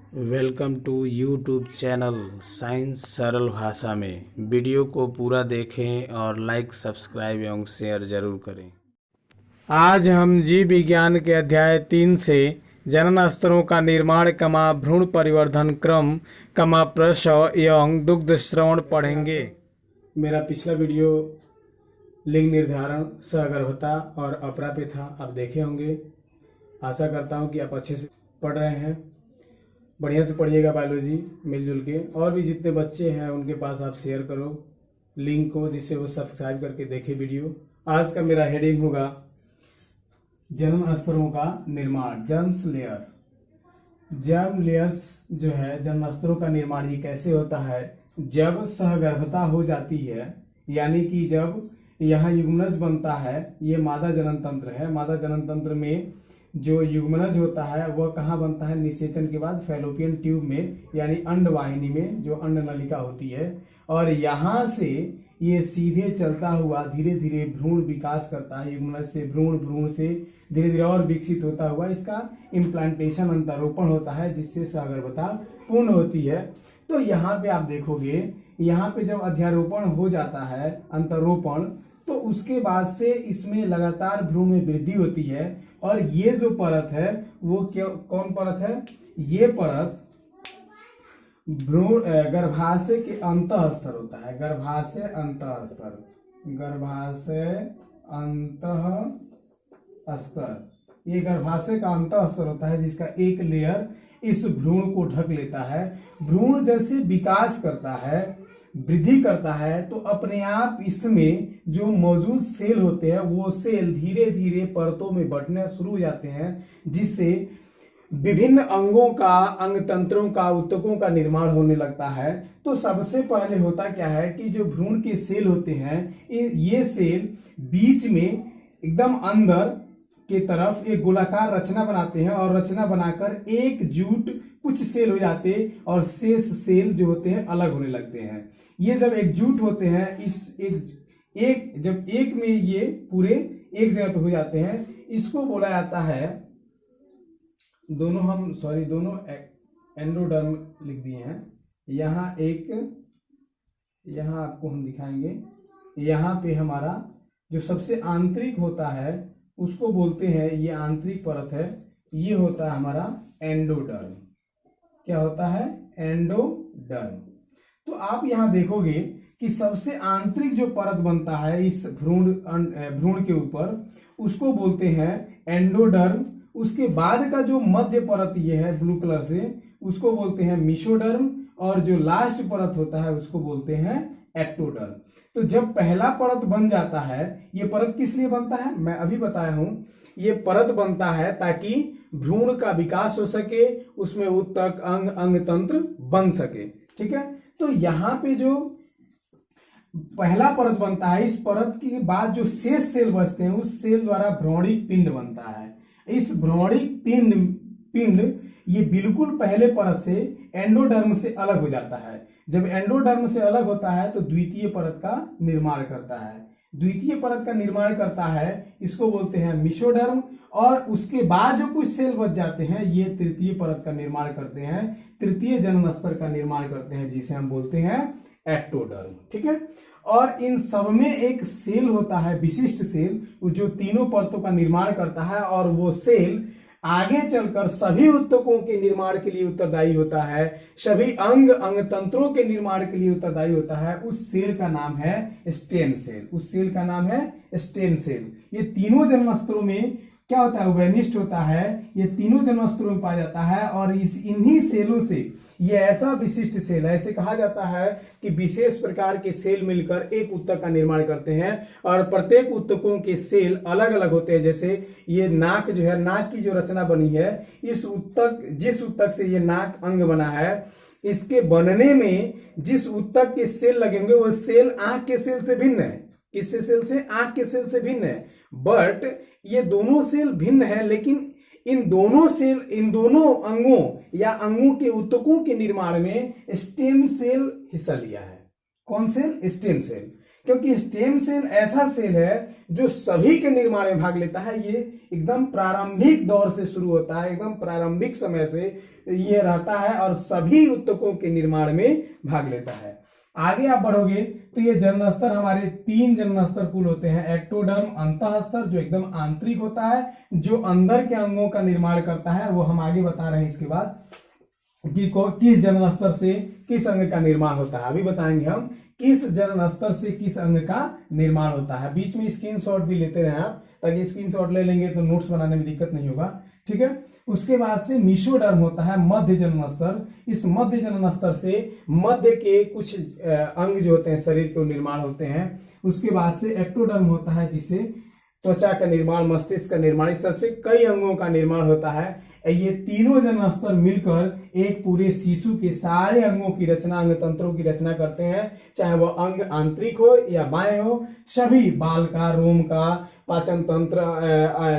Welcome to YouTube channel science सरल भाषा में। वीडियो को पूरा देखें और लाइक सब्सक्राइब एवं शेयर जरूर करें। आज हम जीव विज्ञान के अध्याय 3 से जनन स्तरों का निर्माण भ्रूण परिवर्धन क्रम प्रसव एवं दुग्ध श्रवण पढ़ेंगे। मेरा पिछला वीडियो लिंग निर्धारण, सहगर्भता और अपरा पे था, आप देखे होंगे। आशा करता हूँ कि आप अच्छे से पढ़ रहे हैं। बढ़िया से पढ़िएगा बायोलॉजी मिलजुल के, और भी जितने बच्चे हैं उनके पास आप शेयर करो लिंक को, जिससे वो सब्सक्राइब करके देखे वीडियो। आज का मेरा हेडिंग होगा जन्म स्तरों का निर्माण, जर्म्स लेयर। जर्म लेयर्स जो है, जन्म स्तरों का निर्माण ये कैसे होता है? जब सहगर्भता हो जाती है, यानी कि जब यहाँ युग्मनज बनता है, ये मादा जनन तंत्र है। मादा जनन तंत्र में जो युग्मनज होता है वह कहाँ बनता है? निषेचन के बाद फैलोपियन ट्यूब में, यानी अंडवाहिनी में, जो अंड नलिका होती है। और यहाँ से ये सीधे चलता हुआ धीरे धीरे भ्रूण विकास करता है। युग्मनज से भ्रूण, भ्रूण से धीरे धीरे और विकसित होता हुआ इसका इम्प्लांटेशन, अंतरोपण होता है, जिससे सहगर्भता पूर्ण होती है। तो यहाँ पे आप देखोगे, यहाँ पे जब अध्यारोपण हो जाता है, अंतरोपण, तो उसके बाद से इसमें लगातार भ्रूण में वृद्धि होती है। और ये जो परत है वो कौन परत है? ये परत भ्रूण गर्भाशय के अंतः स्तर होता है। गर्भाशय अंतः स्तर, गर्भाशय अंतः स्तर, ये गर्भाशय का अंतः स्तर होता है, जिसका एक लेयर इस भ्रूण को ढक लेता है। भ्रूण जैसे विकास करता है, वृद्धि करता है, तो अपने आप इसमें जो मौजूद सेल होते हैं वो सेल धीरे धीरे परतों में बंटने शुरू हो जाते हैं, जिससे विभिन्न अंगों का, अंग तंत्रों का, ऊतकों का निर्माण होने लगता है। तो सबसे पहले होता क्या है कि जो भ्रूण के सेल होते हैं, ये सेल बीच में एकदम अंदर के तरफ एक गोलाकार रचना बनाते हैं, और रचना बनाकर एकजुट कुछ सेल हो जाते हैं, और शेष सेल जो होते हैं अलग होने लगते हैं। ये जब एकजुट होते हैं, जब एक में ये पूरे एक जगह पे हो जाते हैं, इसको बोला जाता है, दोनों एंडोडर्म लिख दिए हैं। यहाँ यहाँ आपको हम दिखाएंगे। यहाँ पे हमारा जो सबसे आंतरिक होता है उसको बोलते हैं, ये आंतरिक परत है, ये होता है हमारा एंडोडर्म। क्या होता है? एंडोडर्म। तो आप यहाँ देखोगे कि सबसे आंतरिक जो परत बनता है इस भ्रूण के ऊपर, उसको बोलते हैं एंडोडर्म। उसके बाद का जो मध्य परत ये है ब्लू कलर से, उसको बोलते हैं मेसोडर्म, और जो लास्ट परत होता है उसको बोलते हैं एक्टोडर्म। तो जब पहला परत बन जाता है, ये परत किस लिए बनता है मैं अभी बताया हूं। ये परत बनता है ताकि भ्रूण का विकास हो सके, उसमें ऊतक, अंग, अंग तंत्र बन सके। ठीक है, तो यहाँ पे जो पहला परत बनता है, इस परत के बाद जो शेष सेल बचते हैं, उस सेल द्वारा भ्रूणिक पिंड बनता है। इस भ्रूणिक पिंड ये बिल्कुल पहले परत से, एंडोडर्म से अलग हो जाता है। जब एंडोडर्म से अलग होता है तो द्वितीय परत का निर्माण करता है। द्वितीय परत का निर्माण करता है, इसको बोलते हैं मेसोडर्म। और उसके बाद जो कुछ सेल बच जाते हैं, ये तृतीय परत का निर्माण करते हैं, तृतीय जनन स्तर का निर्माण करते हैं, जिसे हम बोलते हैं एक्टोडर्म। ठीक है, और इन सब में एक सेल होता है, विशिष्ट सेल, जो तीनों परतों का निर्माण करता है, और वो सेल आगे चलकर सभी ऊतकों के निर्माण के लिए उत्तरदायी होता है, सभी अंग, अंग तंत्रों के निर्माण के लिए उत्तरदायी होता है। उस सेल का नाम है स्टेम सेल। उस सेल का नाम है स्टेम सेल। ये तीनों जन्म स्तरों में क्या होता है? उभयनिष्ठ होता है। ये तीनों जन्म स्तरों में पाया जाता है, और इन्हीं सेलों से ये ऐसा विशिष्ट सेल है, ऐसे कहा जाता है कि विशेष प्रकार के सेल मिलकर एक ऊतक का निर्माण करते हैं, और प्रत्येक ऊतकों के सेल अलग अलग होते हैं। जैसे ये नाक जो है, नाक की जो रचना बनी है, जिस ऊतक से ये नाक अंग बना है, इसके बनने में जिस ऊतक के सेल लगेंगे वो सेल आंख के सेल से भिन्न है। किससे सेल से? आंख के सेल से भिन्न है। बट ये दोनों सेल भिन्न है, लेकिन इन दोनों अंगों या अंगों के ऊतकों के निर्माण में स्टेम सेल हिस्सा लिया है। कौन सेल? Stem cell. क्योंकि स्टेम सेल ऐसा सेल है जो सभी के निर्माण में भाग लेता है। ये एकदम प्रारंभिक दौर से शुरू होता है, एकदम प्रारंभिक समय से ये रहता है और सभी ऊतकों के निर्माण में भाग लेता है। आगे आप बढ़ोगे तो ये जनन स्तर हमारे 3 जनन स्तर कुल होते हैं। एक्टोडर्म अंतः स्तर जो एकदम आंतरिक होता है, जो अंदर के अंगों का निर्माण करता है, वो हम आगे बता रहे हैं इसके बाद कि किस जनन स्तर से किस अंग का निर्माण होता है। अभी बताएंगे हम किस जनन स्तर से किस अंग का निर्माण होता है। बीच में स्क्रीनशॉट भी लेते रहे आप, ताकि स्क्रीनशॉट ले लेंगे तो नोट्स बनाने में दिक्कत नहीं होगा, ठीक है। उसके बाद से मीसोडर्म होता है मध्य जनन स्तर। इस मध्य जनन स्तर से मध्य के कुछ अंग जो होते हैं शरीर के निर्माण होते हैं। उसके बाद से एक्टोडर्म होता है जिसे त्वचा का निर्माण, मस्तिष्क का निर्माण, इस तरह से कई अंगों का निर्माण होता है। ये तीनों जनन स्तर मिलकर एक पूरे शिशु के सारे अंगों की रचना, अंग तंत्रों की रचना करते हैं, चाहे वो अंग आंतरिक हो या बाह्य हो। सभी बाल का, रोम का, पाचन तंत्र,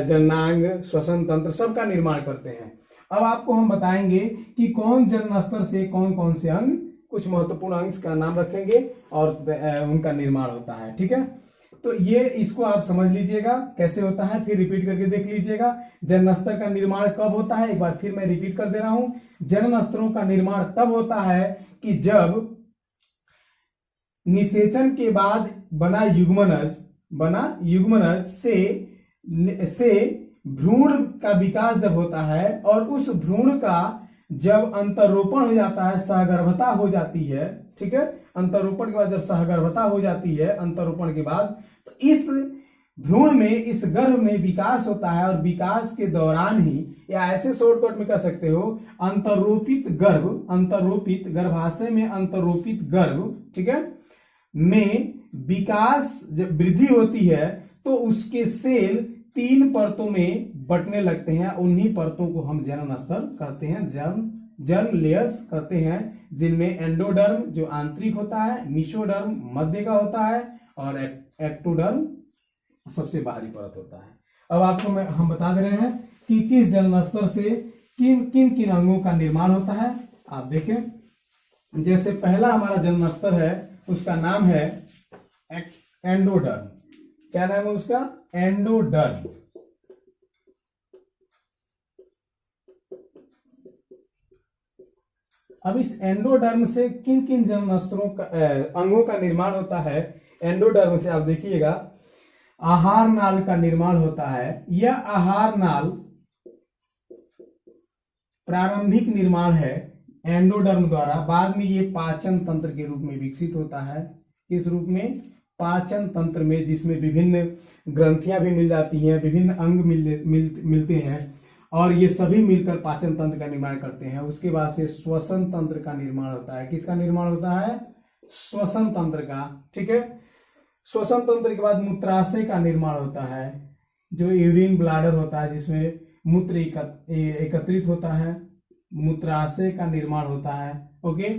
जननांग, श्वसन तंत्र सबका निर्माण करते हैं। अब आपको हम बताएंगे कि कौन जनन स्तर से कौन कौन से अंग, कुछ महत्वपूर्ण अंग का नाम रखेंगे और उनका निर्माण होता है, ठीक है। तो ये इसको आप समझ लीजिएगा कैसे होता है, फिर रिपीट करके देख लीजिएगा। जनन स्तर का निर्माण कब होता है, एक बार फिर मैं रिपीट कर दे रहा हूं। जनन स्तरों का निर्माण तब होता है कि जब निषेचन के बाद बना युग्मनज से भ्रूण का विकास जब होता है और उस भ्रूण का जब अंतरोपण हो जाता है, सहगर्भता हो जाती है, ठीक है। अंतरोपण के बाद जब सहगर्भता हो जाती है, अंतरोपण के बाद, तो इस भ्रूण में, इस गर्भ में विकास होता है और विकास के दौरान ही, या ऐसे शॉर्टकट में कह सकते हो, अंतरोपित गर्भाशय में अंतरोपित गर्भ, ठीक है, में विकास जब वृद्धि होती है तो उसके सेल 3 परतों में बंटने लगते हैं। उन्हीं परतों को हम जनन स्तर कहते हैं, जर्म लेयर्स कहते हैं, जिनमें एंडोडर्म जो आंतरिक होता है, मीसोडर्म मध्य का होता है और एक्टोडर्म सबसे बाहरी परत होता है। अब आपको हम बता दे रहे हैं कि किस जनन स्तर से किन किन अंगों का निर्माण होता है। आप देखें, जैसे पहला हमारा जनन स्तर है, उसका नाम है एंडोडर्म। क्या नाम है उसका? एंडोडर्म। अब इस एंडोडर्म से किन किन जनन स्तरों का अंगों का निर्माण होता है। एंडोडर्म से आप देखिएगा, आहार नाल का निर्माण होता है। यह आहार नाल प्रारंभिक निर्माण है एंडोडर्म द्वारा, बाद में ये पाचन तंत्र के रूप में विकसित होता है। किस रूप में? पाचन तंत्र में, जिसमें विभिन्न ग्रंथियां भी मिल जाती हैं, विभिन्न अंग मिलते हैं और ये सभी मिलकर पाचन तंत्र का निर्माण करते हैं। उसके बाद से श्वसन तंत्र का निर्माण होता है। किसका निर्माण होता है? श्वसन तंत्र का, ठीक है। श्वसन तंत्र के बाद मूत्राशय का निर्माण होता है, जो यूरिन ब्लाडर होता है, जिसमें मूत्र एकत्रित होता है, मूत्राशय का निर्माण होता है, ओके,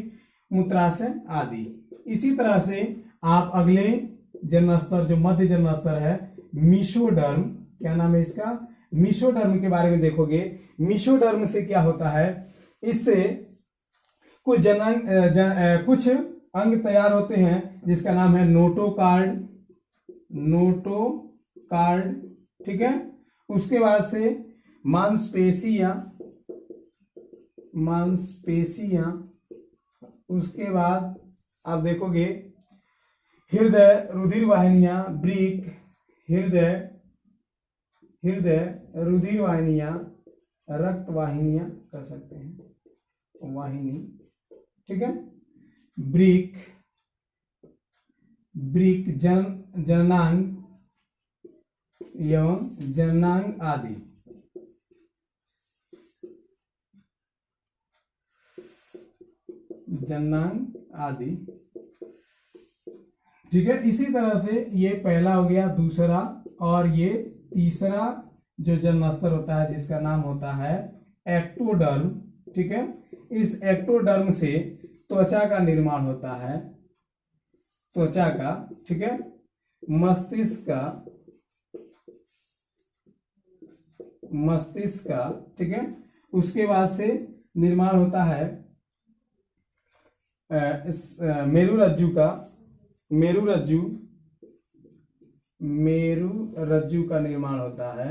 मूत्राशय आदि। इसी तरह से आप अगले जनन स्तर, जो मध्य जनन स्तर है, मीसोडर्म, क्या नाम है इसका? मीसोडर्म के बारे में देखोगे। मीसोडर्म से क्या होता है, इससे कुछ कुछ अंग तैयार होते हैं, जिसका नाम है नोटोकार्ड, ठीक है। उसके बाद से मांसपेशियां, उसके बाद आप देखोगे हृदय, रुधिर वाहिनियां, वृक्क, हृदय, रुधिर वाहिनियां, रक्त वाहिनियां कर सकते हैं, वाहिनी, ठीक है, वृक्क, जननांग एवं जननांग आदि। ठीक है। इसी तरह से ये पहला हो गया, दूसरा और ये तीसरा जो जनन स्तर होता है, जिसका नाम होता है एक्टोडर्म, ठीक है। इस एक्टोडर्म से त्वचा का निर्माण होता है, त्वचा का, ठीक है, मस्तिष्क का, ठीक है। उसके बाद से निर्माण होता है मेरुरज्जु का, मेरु रज्जु का निर्माण होता है,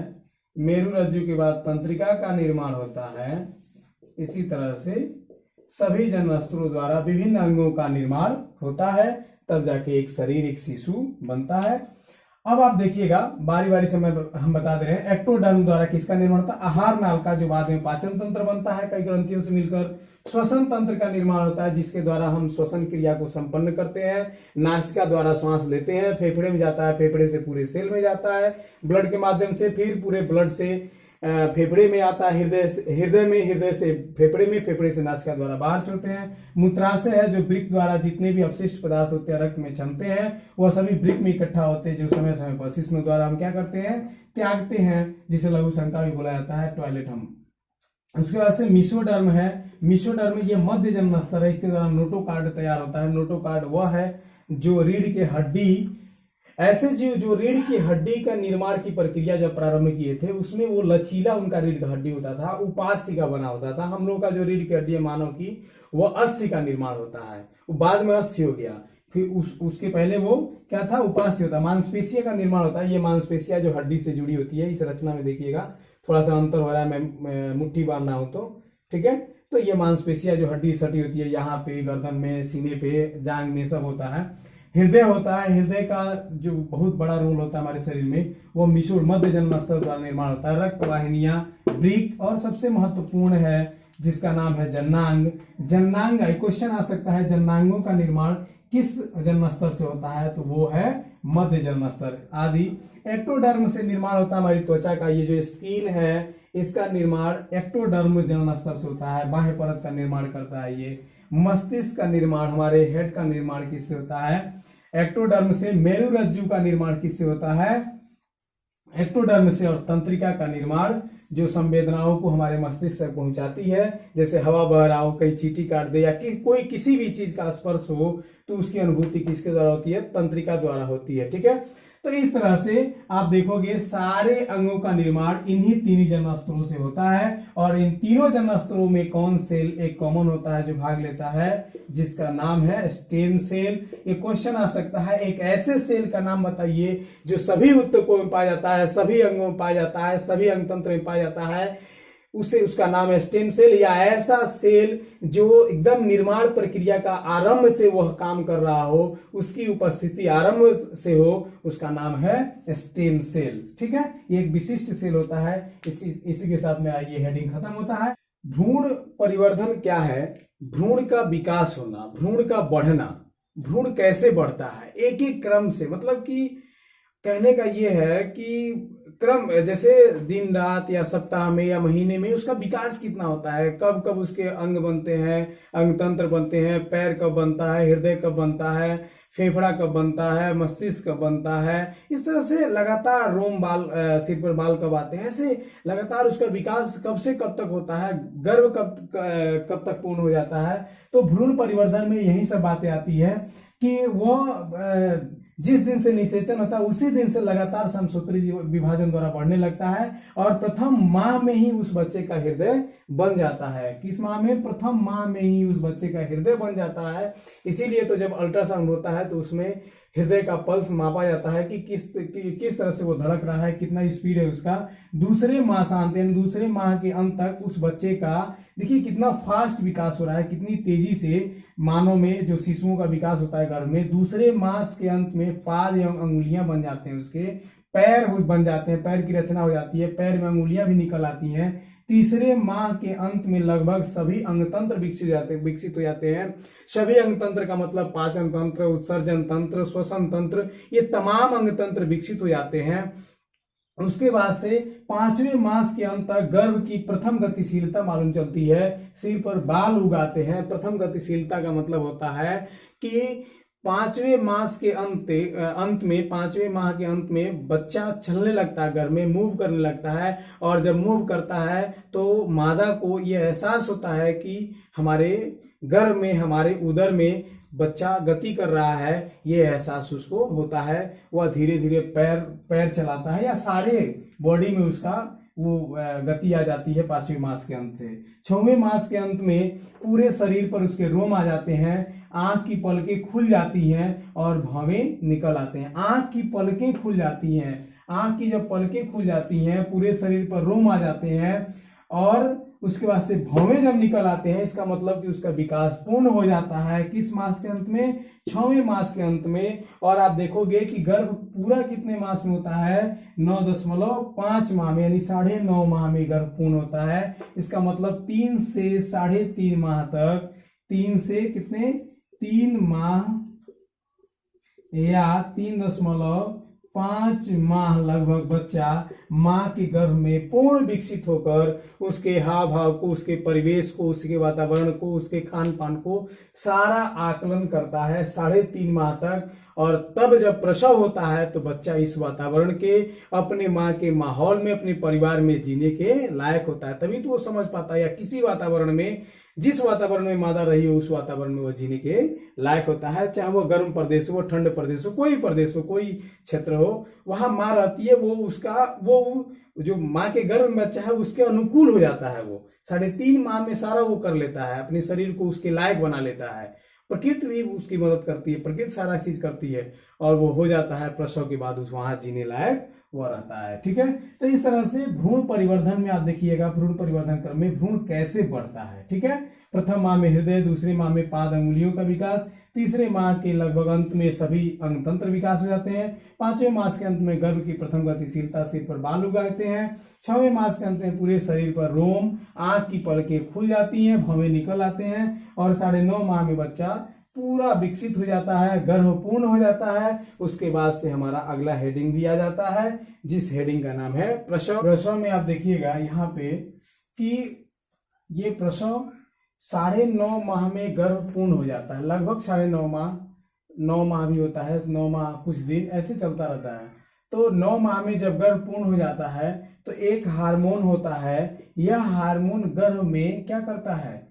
मेरु रज्जु के बाद तंत्रिका का निर्माण होता है। इसी तरह से सभी जन्मास्त्रों द्वारा विभिन्न अंगों का निर्माण होता है, तब जाके एक शरीर, एक शिशु बनता है। अब आप देखिएगा बारी बारी से हम बता दे रहे हैं। एक्टोडर्म द्वारा किसका निर्माण होता है? आहार नाल का, जो बाद में पाचन तंत्र बनता है कई ग्रंथियों से मिलकर। श्वसन तंत्र का निर्माण होता है, जिसके द्वारा हम श्वसन क्रिया को संपन्न करते हैं। नासिका द्वारा श्वास लेते हैं, फेफड़े में जाता है, फेफड़े से पूरे सेल में जाता है, ब्लड के माध्यम से, फिर पूरे ब्लड से फेफड़े में आता है, हृदय में, हृदय से फेफड़े में, फेफड़े से नासिका द्वारा बाहर छोड़ते हैं। मूत्राशय है, जो वृक्क द्वारा जितने भी अपशिष्ट पदार्थ होते हैं रक्त में जमते हैं, वह सभी वृक्क में इकट्ठा होते हैं, जो समय समय पर शिश्न द्वारा हम क्या करते हैं? त्यागते हैं, जिसे लघु शंका भी बोला जाता है, टॉयलेट हम। उसके बाद से मीसोडर्म है। मीसोडर्म ये मध्य जन्म स्तर है, इसके द्वारा नोटोकार्ड तैयार होता है। नोटोकार्ड वह है जो रीढ़ के हड्डी, ऐसे जीव जो रीढ़ की हड्डी का निर्माण की प्रक्रिया जब प्रारंभ किए थे, उसमें वो लचीला उनका रीढ़ का हड्डी होता था, उपास्थि का बना होता था। हम लोग का जो रीढ़ की हड्डी है मानव की, वो अस्थि का निर्माण होता है, वो बाद में अस्थि हो गया। फिर उसके पहले वो क्या था? उपास्थि होता है। मांसपेशिया का निर्माण होता है। ये मांसपेशिया जो हड्डी से जुड़ी होती है, इस रचना में देखिएगा थोड़ा सा अंतर हो रहा है, मैं मुट्ठी बांधना हो तो ठीक है। तो ये मांसपेशिया जो हड्डी सटी होती है, यहाँ पे, गर्दन में, सीने पे, जांग में सब होता है। हृदय होता है। हृदय का जो बहुत बड़ा रोल होता है हमारे शरीर में, वो मिशोर मध्य जन्म स्तर द्वारा निर्माण होता है। रक्त वाहिनियां, वृक्क, और सबसे महत्वपूर्ण है जिसका नाम है जननांग। जननांग क्वेश्चन आ सकता है, जननांगों का निर्माण किस जन्म स्तर से होता है? तो वो है मध्य जन्म स्तर आदि। एक्टोडर्म से निर्माण होता है हमारी त्वचा का, ये जो स्किन है इसका निर्माण एक्टोडर्म जन्म स्तर से होता है। बाह्य परत का निर्माण करता है ये। मस्तिष्क का निर्माण, हमारे हेड का निर्माण किससे होता है? एक्टोडर्म से। मेरु रज्जु का निर्माण किससे होता है? एक्टोडर्म से। और तंत्रिका का निर्माण जो संवेदनाओं को हमारे मस्तिष्क तक पहुंचाती है, जैसे हवा बह रहा हो, कहीं चींटी काट दे, या कोई किसी भी चीज का स्पर्श हो, तो उसकी अनुभूति किसके द्वारा होती है? तंत्रिका द्वारा होती है। ठीक है, तो इस तरह से आप देखोगे सारे अंगों का निर्माण इन्हीं तीन जन्मास्त्रों से होता है। और इन तीनों जन्मास्त्रों में कौन सेल एक कॉमन होता है जो भाग लेता है, जिसका नाम है स्टेम सेल। ये क्वेश्चन आ सकता है, एक ऐसे सेल का नाम बताइए जो सभी ऊतकों में पाया जाता है, सभी अंगों में पाया जाता है, सभी अंगतंत्र में पाया जाता है, उसका नाम है स्टेम सेल। या ऐसा सेल जो एकदम निर्माण प्रक्रिया का आरंभ से वह काम कर रहा हो, उसकी उपस्थिति आरंभ से हो, उसका नाम है स्टेम सेल। ठीक है, ये एक विशिष्ट सेल होता है। इसी के साथ में ये हेडिंग खत्म होता है। भ्रूण परिवर्धन क्या है? भ्रूण का विकास होना, भ्रूण का बढ़ना। भ्रूण कैसे बढ़ता है? एक एक क्रम से, मतलब कि कहने का ये है कि क्रम, जैसे दिन रात या सप्ताह में या महीने में उसका विकास कितना होता है, कब कब उसके अंग बनते हैं, अंगतंत्र बनते हैं, पैर कब बनता है, हृदय कब बनता है, फेफड़ा कब बनता है, मस्तिष्क कब बनता है। इस तरह से लगातार रोम बाल, सिर पर बाल कब आते हैं, ऐसे लगातार उसका विकास कब से कब तक होता है, गर्भ कब तक पूर्ण हो जाता है। तो भ्रूण परिवर्धन में यही सब बातें आती है कि वो जिस दिन से निषेचन होता है उसी दिन से लगातार समसूत्री विभाजन द्वारा बढ़ने लगता है, और प्रथम माह में ही उस बच्चे का हृदय बन जाता है। किस माह में? प्रथम माह में ही उस बच्चे का हृदय बन जाता है। इसीलिए तो जब अल्ट्रासाउंड होता है तो उसमें हृदय का पल्स मापा जाता है कि किस तरह से वो धड़क रहा है, कितना स्पीड है उसका। दूसरे मासांत यानी दूसरे माह के अंत तक उस बच्चे का देखिए कितना फास्ट विकास हो रहा है, कितनी तेजी से मानव में जो शिशुओं का विकास होता है गर्भ में। दूसरे मास के अंत में पाद एवं अंगुलियां बन जाते हैं, उसके पैर बन जाते हैं, पैर की रचना हो जाती है, पैर में अंगुलियां भी निकल आती हैं। तीसरे माह के अंत में लगभग सभी अंगतंत्र विकसित हो जाते हैं। सभी अंगतंत्र का मतलब पाचन तंत्र, उत्सर्जन तंत्र, श्वसन तंत्र, ये तमाम अंगतंत्र विकसित हो जाते हैं। उसके बाद से पांचवें मास के अंत तक गर्भ की प्रथम गतिशीलता मालूम चलती है। सिर पर बाल उगाते हैं। प्रथम गतिशीलता का मतलब होता है कि पांचवें मास के अंत में, पांचवें माह के अंत में बच्चा चलने लगता है, घर में मूव करने लगता है। और जब मूव करता है तो मादा को यह एहसास होता है कि हमारे गर्भ में, हमारे उदर में बच्चा गति कर रहा है, ये एहसास उसको होता है। वह धीरे धीरे पैर चलाता है, या सारे बॉडी में उसका वो गति आ जाती है 5वें मास के अंत से। 6वें मास के अंत में पूरे शरीर पर उसके रोम आ जाते हैं, आंख की पलकें खुल जाती हैं और भौवे निकल आते हैं। आंख की पलकें खुल जाती हैं, आंख की जब पलकें खुल जाती हैं पूरे शरीर पर रोम आ जाते हैं और उसके बाद से भौवे जब निकल आते हैं, इसका मतलब कि उसका विकास पूर्ण हो जाता है। किस मास के अंत में? 6वें मास के अंत में। और आप देखोगे कि गर्भ पूरा कितने मास में होता है? 9.5 माह में, यानी 9.5 माह में गर्भ पूर्ण होता है। इसका मतलब 3 से 3.5 माह तक, 3 से कितने? 3 माह या 3.5 माह लगभग बच्चा मां के गर्भ में पूर्ण विकसित होकर उसके हाव भाव को, उसके परिवेश को, उसके वातावरण को, उसके खान पान को सारा आकलन करता है 3.5 माह तक। और तब जब प्रसव होता है तो बच्चा इस वातावरण के, अपने माँ के माहौल में, अपने परिवार में जीने के लायक होता है। तभी तो वो समझ पाता है, या किसी वातावरण में, जिस वातावरण में मादा रही हो उस वातावरण में वो जीने के लायक होता है। चाहे वो गर्म प्रदेश हो, ठंड प्रदेश हो, कोई प्रदेश हो, कोई क्षेत्र हो, वहां माँ रहती है, वो जो माँ के गर्भ में बच्चा है उसके अनुकूल हो जाता है। वो 3.5 माह में सारा वो कर लेता है, अपने शरीर को उसके लायक बना लेता है। प्रकृति भी उसकी मदद करती है, प्रकृति सारा चीज करती है और वो हो जाता है प्रसव के बाद उस वहां जीने लायक वो रहता है। ठीक है, तो इस तरह से भ्रूण परिवर्धन में आप देखिएगा, भ्रूण परिवर्धन क्रम में भ्रूण कैसे बढ़ता है। ठीक है, प्रथम माह में हृदय, दूसरे माह में पाद अंगुलियों का विकास, तीसरे माह के लगभग अंत में सभी अंग तंत्र विकास हो जाते हैं, 5वें मास के अंत में गर्भ की प्रथम गतिशीलता, सिर पर बाल उगाते हैं, 6वें मास के अंत में पूरे शरीर पर रोम, आंख की पलकें खुल जाती हैं, भौवे निकल आते हैं और 9.5 माह में बच्चा पूरा विकसित हो जाता है, गर्भ पूर्ण हो जाता है। उसके बाद से हमारा अगला हेडिंग भी आ जाता है, जिस हेडिंग का नाम है प्रसव। प्रसव में आप देखिएगा यहाँ पे कि ये प्रसव 9.5 माह में गर्भ पूर्ण हो जाता है, लगभग 9.5 माह, 9 माह भी होता है, 9 माह कुछ दिन ऐसे चलता रहता है। तो 9 माह में जब गर्भ पूर्ण हो जाता है तो एक हार्मोन होता है, यह हार्मोन गर्भ में क्या करता है?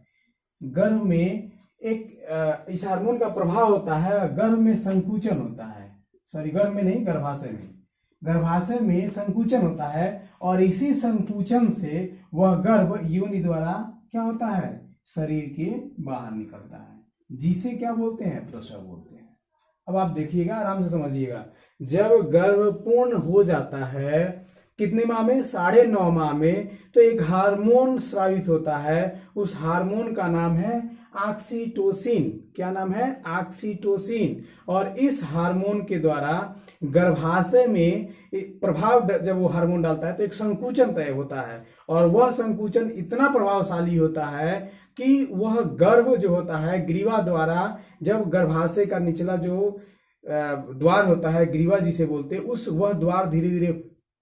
गर्भ में एक इस हार्मोन का प्रभाव होता है, गर्भ में संकुचन होता है, सॉरी गर्भ में नहीं, गर्भाशय में, गर्भाशय में संकुचन होता है और इसी संकुचन से वह गर्भ योनि द्वारा क्या होता है? शरीर के बाहर निकलता है, जिसे क्या बोलते हैं? प्रसव बोलते हैं। अब आप देखिएगा, आराम से समझिएगा, जब गर्भ पूर्ण हो जाता है कितने माह में? 9.5 माह में, तो एक हार्मोन स्रावित होता है, उस हार्मोन का नाम है ऑक्सीटोसिन। क्या नाम है? ऑक्सीटोसिन। और इस हार्मोन के द्वारा गर्भाशय में प्रभाव, जब वो हार्मोन डालता है तो एक संकुचन तय होता है और वह संकुचन इतना प्रभावशाली होता है कि वह गर्भ जो होता है ग्रीवा द्वारा, जब गर्भाशय का निचला जो द्वार होता है, ग्रीवा जिसे बोलते हैं, उस वह द्वार धीरे धीरे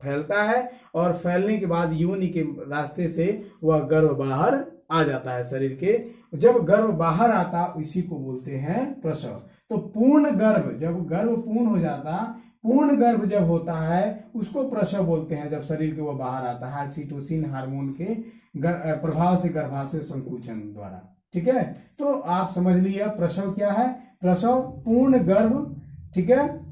फैलता है और फैलने के बाद योनि के रास्ते से वह गर्भ बाहर आ जाता है शरीर के। जब गर्भ बाहर आता इसी को बोलते हैं प्रसव। तो पूर्ण गर्भ, जब गर्भ पूर्ण हो जाता, पूर्ण गर्भ जब होता है उसको प्रसव बोलते हैं, जब शरीर के वो बाहर आता है ऑक्सीटोसिन हार्मोन के प्रभाव से, गर्भाशय संकुचन द्वारा। ठीक है, तो आप समझ लिया प्रसव क्या है? प्रसव पूर्ण गर्भ, ठीक है,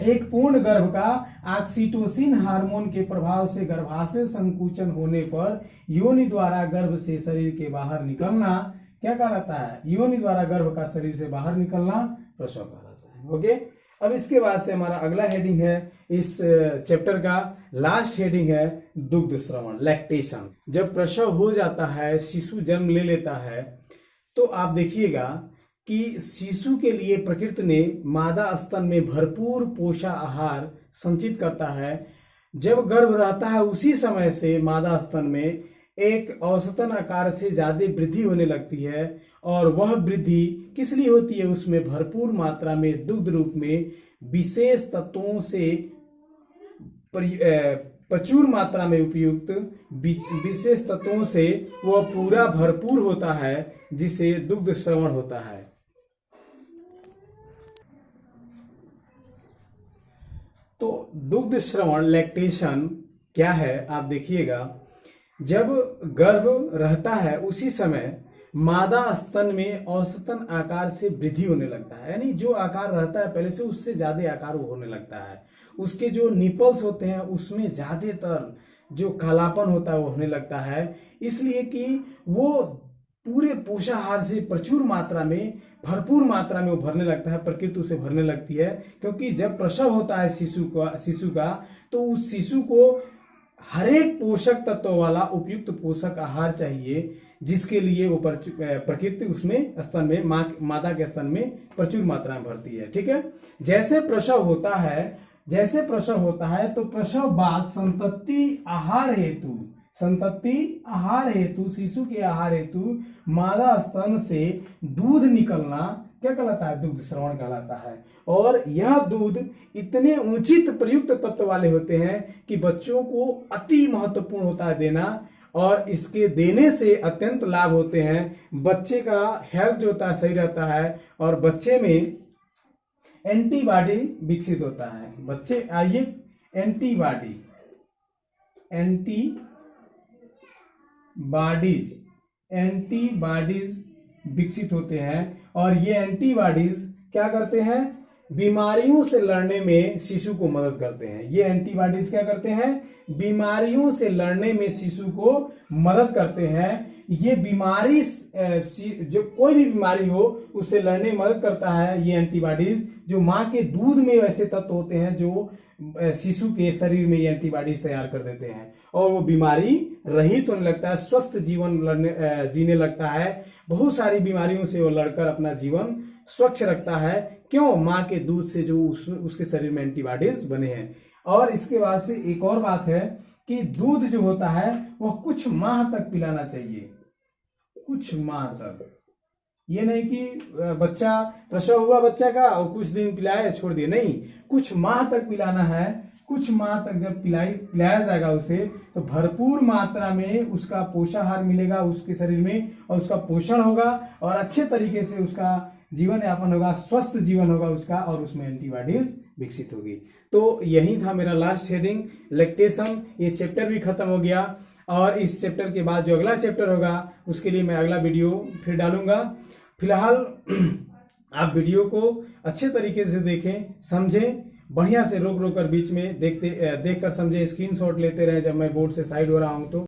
एक पूर्ण गर्भ का ऑक्सीटोसिन हार्मोन के प्रभाव से गर्भाशय संकुचन होने पर योनि द्वारा गर्भ से शरीर के बाहर निकलना क्या कहलाता है? योनि द्वारा गर्भ का शरीर से बाहर निकलना प्रसव कहलाता है। ओके, अब इसके बाद से हमारा अगला हेडिंग है, इस चैप्टर का लास्ट हेडिंग है दुग्ध श्रवण, लैक्टेशन। जब प्रसव हो जाता है, शिशु जन्म ले लेता है, तो आप देखिएगा कि शिशु के लिए प्रकृति ने मादा स्तन में भरपूर पोषा आहार संचित करता है। जब गर्भ रहता है उसी समय से मादा स्तन में एक औसतन आकार से ज्यादा वृद्धि होने लगती है और वह वृद्धि किस लिए होती है? उसमें भरपूर मात्रा में दुग्ध रूप में विशेष तत्वों से प्रचुर मात्रा में उपयुक्त विशेष तत्वों से वह पूरा भरपूर होता है, जिसे दुग्ध श्रवण होता है। तो दुग्ध श्रवण, लैक्टेशन क्या है? आप देखिएगा, जब गर्भ रहता है उसी समय मादा स्तन में औसतन आकार से वृद्धि होने लगता है, यानी जो आकार रहता है पहले से उससे ज्यादा आकार होने लगता है। उसके जो निपल्स होते हैं उसमें ज्यादातर जो कालापन होता है वो होने लगता है, इसलिए कि वो पूरे पोषाहार से प्रचुर मात्रा में, भरपूर मात्रा में वो भरने लगता है, प्रकृति उसे भरने लगती है। क्योंकि जब प्रसव होता है शिशु का तो उस शिशु को हर एक पोषक तत्व वाला उपयुक्त पोषक आहार चाहिए, जिसके लिए वो प्रकृति उसमें स्तन में मादा के स्तन में प्रचुर मात्रा में भरती है। ठीक है, जैसे प्रसव होता है तो प्रसव बाद संतति आहार हेतु शिशु के आहार हेतु मादा स्तन से दूध निकलना क्या कहलाता है? दुग्ध श्रवण कहलाता है। और यह दूध इतने उचित प्रयुक्त तत्व वाले होते हैं कि बच्चों को अति महत्वपूर्ण होता है देना, और इसके देने से अत्यंत लाभ होते हैं। बच्चे का हेल्थ जो होता है सही रहता है, और बच्चे में एंटीबॉडी विकसित होता है। बच्चे आइए एंटीबॉडीज विकसित होते हैं, और ये एंटीबॉडीज क्या करते हैं? बीमारियों से लड़ने में शिशु को मदद करते हैं। ये एंटीबॉडीज क्या करते हैं? बीमारियों से लड़ने में शिशु को मदद करते हैं। ये बीमारी जो कोई भी बीमारी हो उससे लड़ने में मदद करता है ये एंटीबॉडीज, जो माँ के दूध में ऐसे तत्व होते हैं जो शिशु के शरीर में ये एंटीबॉडीज तैयार कर देते हैं, और वो बीमारी रहित होने लगता है, स्वस्थ जीवन जीने लगता है। बहुत सारी बीमारियों से वो लड़कर अपना जीवन स्वच्छ रखता है। क्यों? माँ के दूध से जो उसके शरीर में एंटीबॉडीज बने हैं। और इसके बाद से एक और बात है कि दूध जो होता है वह कुछ माह तक पिलाना चाहिए, कुछ माह तक। ये नहीं कि बच्चा प्रसव हुआ बच्चा का और कुछ दिन पिलाए छोड़ दिए, नहीं, कुछ माह तक पिलाना है। कुछ माह तक जब पिलाया जाएगा उसे, तो भरपूर मात्रा में उसका पोषाहार मिलेगा उसके शरीर में, और उसका पोषण होगा, और अच्छे तरीके से उसका जीवन यापन होगा, स्वस्थ जीवन होगा उसका, और उसमें एंटीबॉडीज विकसित होगी। तो यही था मेरा लास्ट हेडिंग, लैक्टेशन। ये चैप्टर भी खत्म हो गया, और इस चैप्टर के बाद जो अगला चैप्टर होगा उसके लिए मैं अगला वीडियो फिर डालूंगा। फिलहाल आप वीडियो को अच्छे तरीके से देखें, समझें, बढ़िया से रोक कर बीच में देखकर समझें, स्क्रीनशॉट लेते रहें जब मैं बोर्ड से साइड हो रहा हूं तो।